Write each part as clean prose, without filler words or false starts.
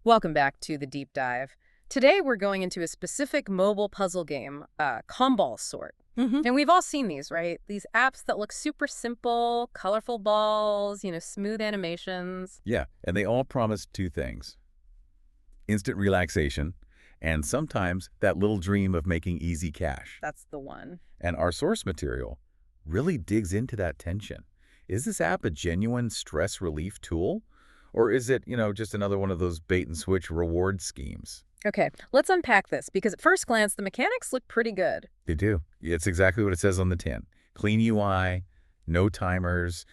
Welcome back to the deep dive. Today we're going into a specific mobile puzzle game, Comball Sort. And we've all seen these, right? These apps that look super simple, colorful balls, smooth animations. Yeah, and they all promise two things: instant relaxation, and sometimes that little dream of making easy cash. That's the one. And our source material really digs into that tension. Is this app a genuine stress relief tool? Or is it, just another one of those bait and switch reward schemes? Okay, let's unpack this because at first glance, the mechanics look pretty good. They do. It's exactly what it says on the tin. Clean UI, no timers.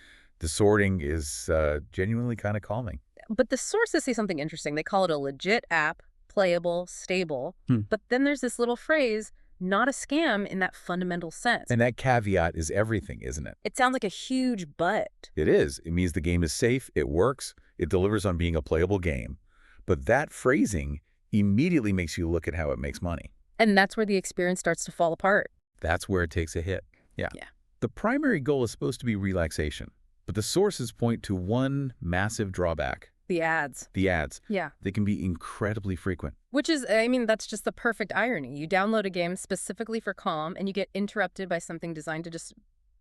The sorting is genuinely kind of calming. But the sources say something interesting. They call it a legit app, playable, stable. Hmm. But then there's this little phrase, not a scam in that fundamental sense. And that caveat is everything, isn't it? It sounds like a huge but. It is. It means the game is safe, it works, it delivers on being a playable game. But that phrasing immediately makes you look at how it makes money. And that's where the experience starts to fall apart. That's where it takes a hit. Yeah. Yeah. The primary goal is supposed to be relaxation, but the sources point to one massive drawback: The ads. the ads. Yeah. They can be incredibly frequent. Which is, that's just the perfect irony. You download a game specifically for Calm, and you get interrupted by something designed to just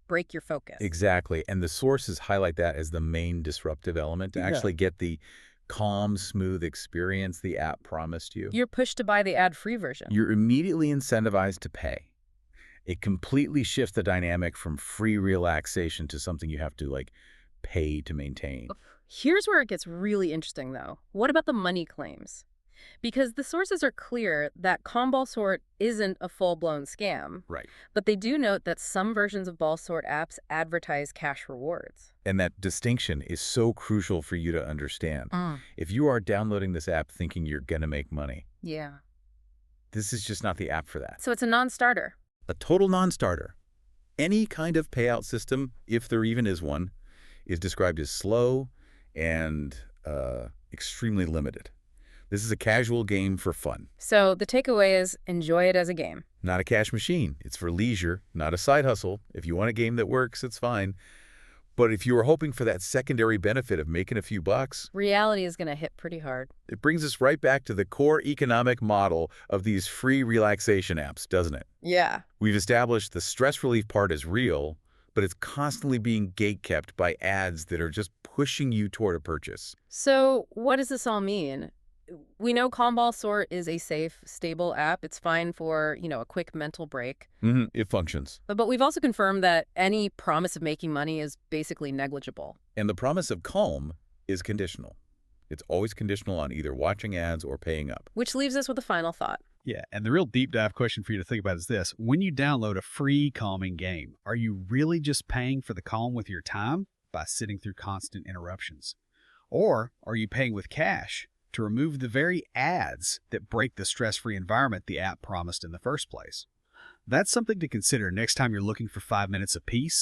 break your focus. Exactly. And the sources highlight that as the main disruptive element to actually get the calm, smooth experience the app promised you. You're pushed to buy the ad-free version. You're immediately incentivized to pay. It completely shifts the dynamic from free relaxation to something you have to, pay to maintain. Here's where it gets really interesting, though. What about the money claims? Because the sources are clear that Comball Sort isn't a full-blown scam, Right. but they do note that some versions of Ball Sort apps advertise cash rewards. And that distinction is so crucial for you to understand. If you are downloading this app thinking you're going to make money, Yeah. this is just not the app for that. So it's a non-starter. A total non-starter. Any kind of payout system, if there even is one, is described as slow and extremely limited. This is a casual game for fun, So the takeaway is enjoy it as a game. not a cash machine. It's for leisure, not a side hustle. If you want a game that works, it's fine. But if you are hoping for that secondary benefit of making a few bucks, Reality is going to hit pretty hard. it brings us right back to the core economic model of these free relaxation apps, doesn't it? Yeah. We've established the stress relief part is real, but it's constantly being gatekept by ads that are just pushing you toward a purchase. So what does this all mean? We know Comball Sort is a safe, stable app. It's fine for, a quick mental break. It functions. But we've also confirmed that any promise of making money is basically negligible. And the promise of calm is conditional. It's always conditional on either watching ads or paying up. Which leaves us with a final thought. Yeah, and the real deep dive question for you to think about is this. When you download a free calming game, are you really just paying for the calm with your time by sitting through constant interruptions? Or are you paying with cash to remove the very ads that break the stress-free environment the app promised in the first place? That's something to consider next time you're looking for 5 minutes of peace